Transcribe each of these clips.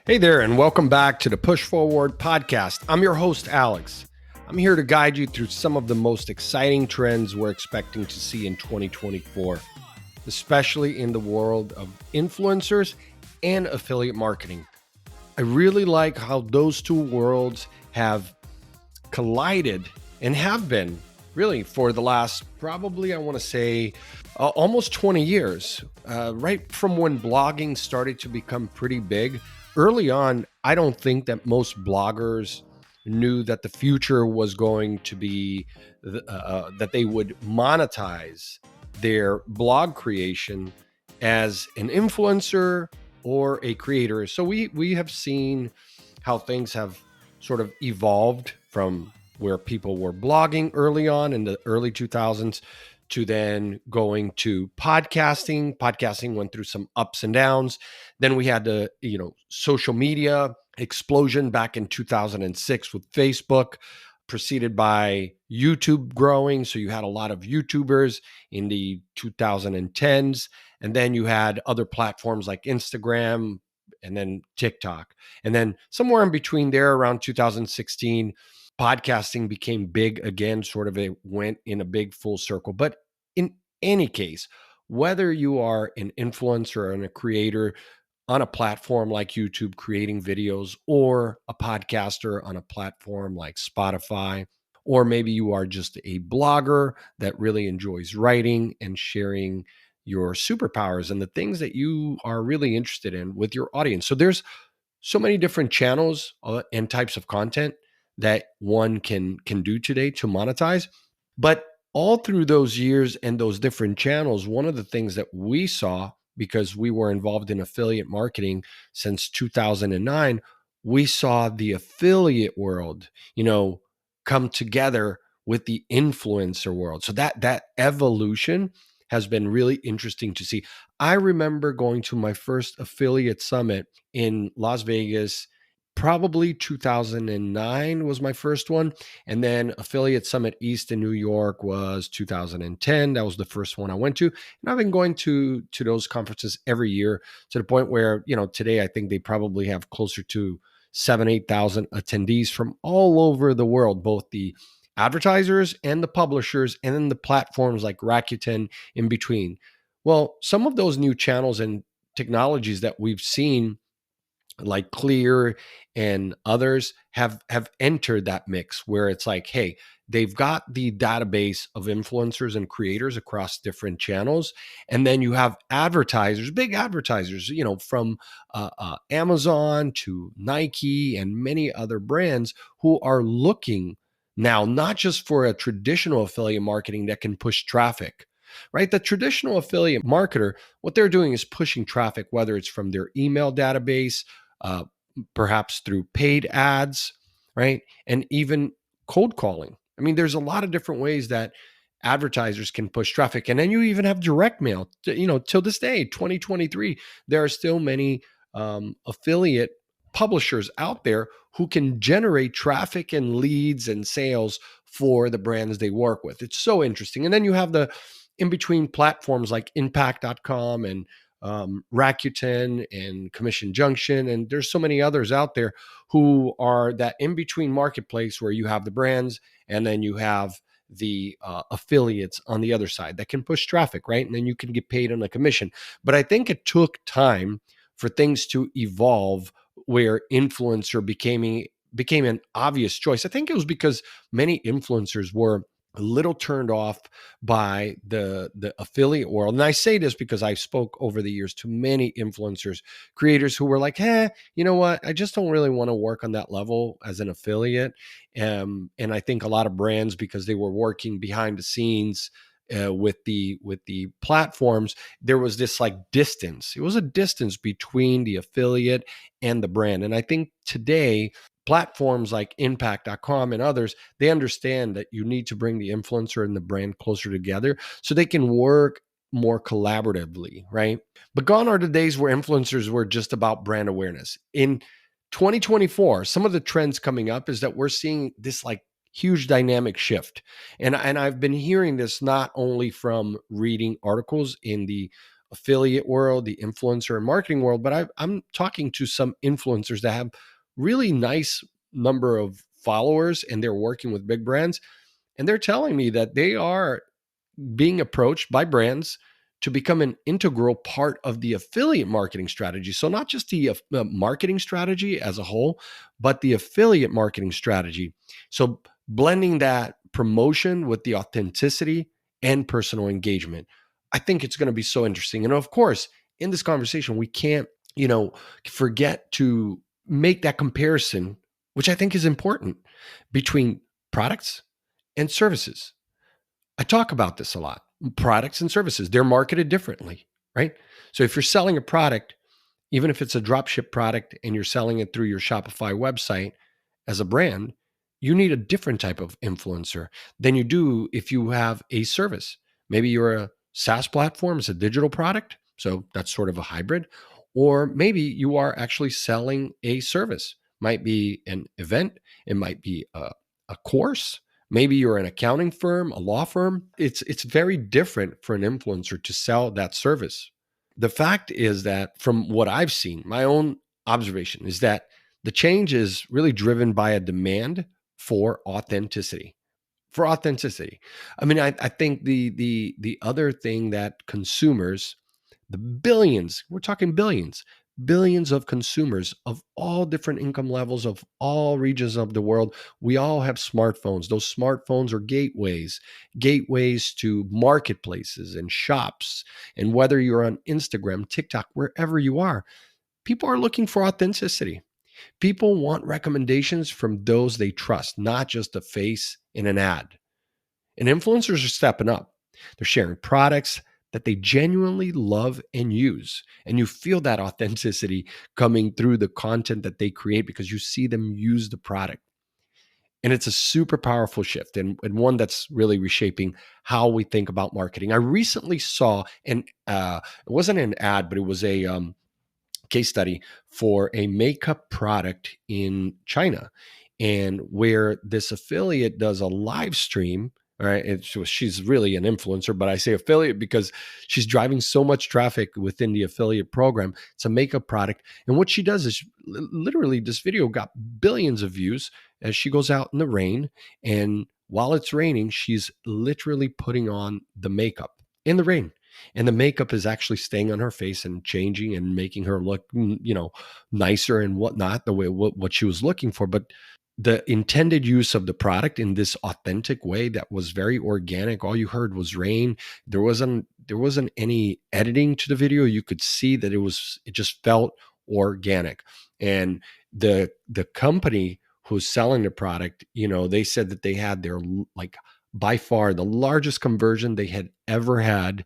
Hey there, and welcome back to the Push Forward podcast. I'm your host, Alex. I'm here to guide you through some of the most exciting trends we're expecting to see in 2024, especially in the world of influencers and affiliate marketing. I really like how those two worlds have collided and have been really for the last probably, I want to say, almost 20 years, right from when blogging started to become pretty big. Early on, I don't think that most bloggers knew that the future was going to be that they would monetize their blog creation as an influencer or a creator. So we have seen how things have sort of evolved from where people were blogging early on in the early 2000s to then going to podcasting. Podcasting went through some ups and downs. Then we had the, social media explosion back in 2006 with Facebook, preceded by YouTube growing. So you had a lot of YouTubers in the 2010s. And then you had other platforms like Instagram and then TikTok. And then somewhere in between there, around 2016, podcasting became big again, sort of it went in a big full circle. But in any case, whether you are an influencer and a creator on a platform like YouTube creating videos, or a podcaster on a platform like Spotify, or maybe you are just a blogger that really enjoys writing and sharing your superpowers and the things that you are really interested in with your audience. So there's so many different channels and types of content that one can do today to monetize. But all through those years and those different channels, one of the things that we saw, because we were involved in affiliate marketing since 2009, we saw the affiliate world, come together with the influencer world. So that evolution has been really interesting to see. I remember going to my first affiliate summit in Las Vegas. Probably 2009 was my first one. And then Affiliate Summit East in New York was 2010. That was the first one I went to. And I've been going to those conferences every year, to the point where, today I think they probably have closer to 8,000 attendees from all over the world, both the advertisers and the publishers, and then the platforms like Rakuten in between. Well, some of those new channels and technologies that we've seen, like Clear and others, have entered that mix, where it's like, hey, they've got the database of influencers and creators across different channels, and then you have advertisers, big advertisers, from Amazon to Nike and many other brands, who are looking now not just for a traditional affiliate marketing that can push traffic. Right? The traditional affiliate marketer, what they're doing is pushing traffic, whether it's from their email database, uh, perhaps through paid ads, right? And even cold calling. I mean, there's a lot of different ways that advertisers can push traffic. And then you even have direct mail. Till this day, 2023, there are still many affiliate publishers out there who can generate traffic and leads and sales for the brands they work with. It's so interesting. And then you have the in between platforms like impact.com and Rakuten and Commission Junction. And there's so many others out there who are that in between marketplace, where you have the brands and then you have the affiliates on the other side that can push traffic, right? And then you can get paid on a commission. But I think it took time for things to evolve, where influencer became an obvious choice. I think it was because many influencers were a little turned off by the affiliate world. And I say this because I spoke over the years to many influencers, creators, who were like, hey, you know what? I just don't really want to work on that level as an affiliate. And I think a lot of brands, because they were working behind the scenes with the platforms, there was this like distance. It was a distance between the affiliate and the brand. And I think today, platforms like impact.com and others, they understand that you need to bring the influencer and the brand closer together so they can work more collaboratively, right? But gone are the days where influencers were just about brand awareness. In 2024, some of the trends coming up is that we're seeing this like huge dynamic shift. And I've been hearing this not only from reading articles in the affiliate world, the influencer and marketing world, but I'm talking to some influencers that have really nice number of followers and they're working with big brands. And they're telling me that they are being approached by brands to become an integral part of the affiliate marketing strategy. So, not just the marketing strategy as a whole, but the affiliate marketing strategy. So, blending that promotion with the authenticity and personal engagement. I think it's going to be so interesting. And of course, in this conversation, we can't, forget to make that comparison, which I think is important between products and services. I talk about this a lot. Products and services, they're marketed differently, right? So if you're selling a product, even if it's a dropship product and you're selling it through your Shopify website as a brand, you need a different type of influencer than you do if you have a service. Maybe you're a SaaS platform, it's a digital product. So that's sort of a hybrid. Or maybe you are actually selling a service. Might be an event, it might be a course. Maybe you're an accounting firm, a law firm. It's very different for an influencer to sell that service. The fact is that from what I've seen, my own observation is that the change is really driven by a demand for authenticity. For authenticity. I mean, I think the other thing that consumers, the billions, we're talking billions, billions of consumers of all different income levels of all regions of the world, we all have smartphones. Those smartphones are gateways to marketplaces and shops. And whether you're on Instagram, TikTok, wherever you are, people are looking for authenticity. People want recommendations from those they trust, not just a face in an ad. And influencers are stepping up. They're sharing products that they genuinely love and use. And you feel that authenticity coming through the content that they create because you see them use the product. And it's a super powerful shift and one that's really reshaping how we think about marketing. I recently saw, and it wasn't an ad, but it was a case study for a makeup product in China, and where this affiliate does a live stream. All right, she's really an influencer, but I say affiliate because she's driving so much traffic within the affiliate program. It's a makeup product, and what she does is literally this video got billions of views as she goes out in the rain, and while it's raining, she's literally putting on the makeup in the rain, and the makeup is actually staying on her face and changing and making her look nicer and whatnot, the way what she was looking for. But the intended use of the product in this authentic way that was very organic, all you heard was rain. There wasn't any editing to the video. You could see that it just felt organic. And the company who's selling the product, they said that they had their, like, by far the largest conversion they had ever had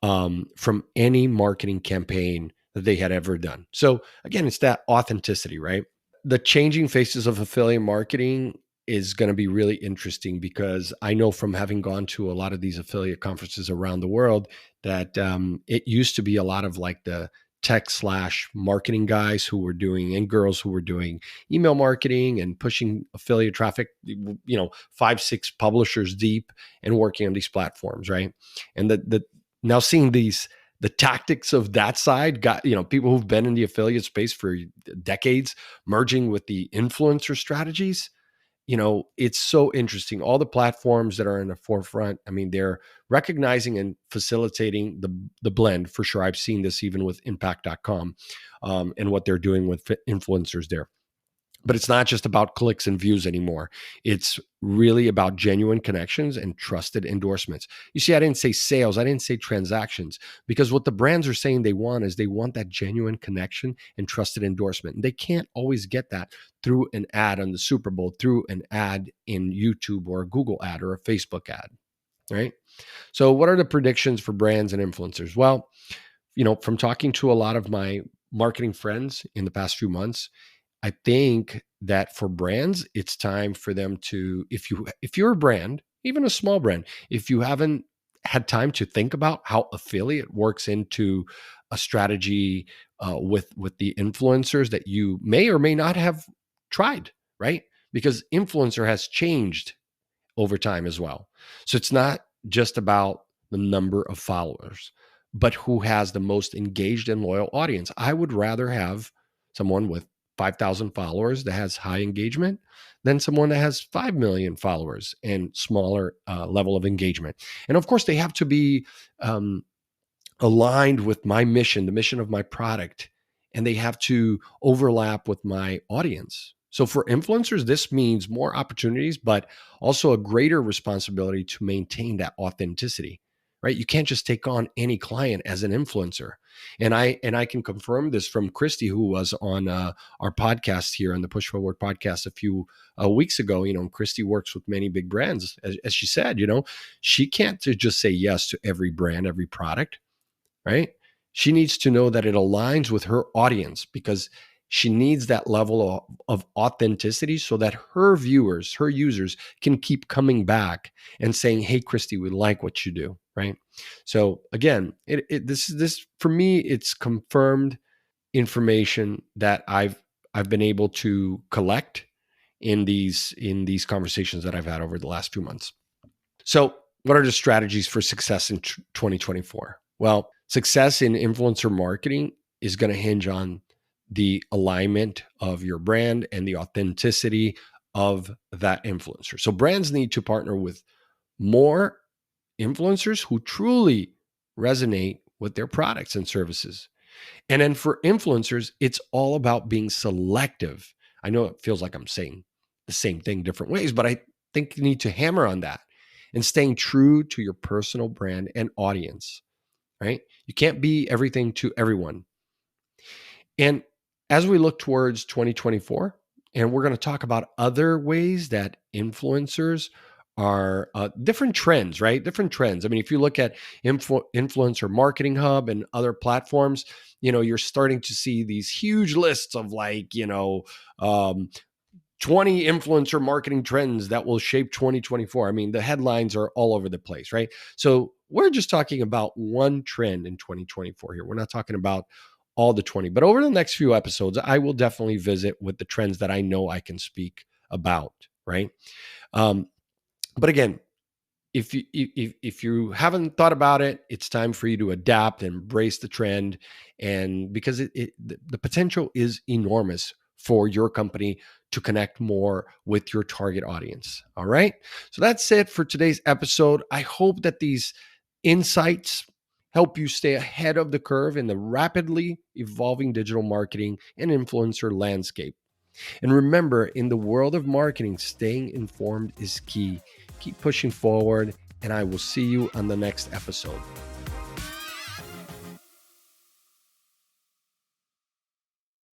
from any marketing campaign that they had ever done. So again, it's that authenticity, right? The changing faces of affiliate marketing is going to be really interesting because I know from having gone to a lot of these affiliate conferences around the world that it used to be a lot of like the tech/marketing guys who were doing, and girls who were doing, email marketing and pushing affiliate traffic, 5, 6 publishers deep and working on these platforms, right? And the now seeing the tactics of that side, got people who've been in the affiliate space for decades merging with the influencer strategies. It's so interesting. All the platforms that are in the forefront, I mean, they're recognizing and facilitating the blend for sure. I've seen this even with impact.com and what they're doing with influencers there. But it's not just about clicks and views anymore. It's really about genuine connections and trusted endorsements. You see, I didn't say sales, I didn't say transactions, because what the brands are saying they want is they want that genuine connection and trusted endorsement. And they can't always get that through an ad on the Super Bowl, through an ad in YouTube or a Google ad or a Facebook ad, right? So what are the predictions for brands and influencers? Well, from talking to a lot of my marketing friends in the past few months, I think that for brands, it's time for them to, if you're a brand, even a small brand, if you haven't had time to think about how affiliate works into a strategy with the influencers that you may or may not have tried, right? Because influencer has changed over time as well. So it's not just about the number of followers, but who has the most engaged and loyal audience. I would rather have someone with 5,000 followers that has high engagement than someone that has 5 million followers and smaller level of engagement. And of course, they have to be aligned with my mission, the mission of my product, and they have to overlap with my audience. So for influencers, this means more opportunities, but also a greater responsibility to maintain that authenticity, right? You can't just take on any client as an influencer. And I can confirm this from Christy, who was on our podcast here on the Push Forward podcast a few weeks ago. Christy works with many big brands. As she said, she can't just say yes to every brand, every product, right? She needs to know that it aligns with her audience because she needs that level of authenticity so that her viewers, her users can keep coming back and saying, "Hey, Christy, we like what you do," right? So again, this for me, it's confirmed information that I've been able to collect in these conversations that I've had over the last few months. So, what are the strategies for success in 2024? Well, success in influencer marketing is going to hinge on the alignment of your brand and the authenticity of that influencer. So brands need to partner with more influencers who truly resonate with their products and services. And then for influencers, it's all about being selective. I know it feels like I'm saying the same thing different ways, but I think you need to hammer on that and staying true to your personal brand and audience, right? You can't be everything to everyone. And as we look towards 2024, and we're going to talk about other ways that influencers are different trends, right? Different trends. I mean, if you look at Influencer Marketing Hub and other platforms, you're starting to see these huge lists of 20 influencer marketing trends that will shape 2024. I mean, the headlines are all over the place, right? So we're just talking about one trend in 2024 here. We're not talking about all the 20, but over the next few episodes, I will definitely visit with the trends that I know I can speak about, right? But again, if you haven't thought about it, it's time for you to adapt and embrace the trend, and because the potential is enormous for your company to connect more with your target audience. All right, so that's it for today's episode. I hope that these insights help you stay ahead of the curve in the rapidly evolving digital marketing and influencer landscape. And remember, in the world of marketing, staying informed is key. Keep pushing forward, and I will see you on the next episode.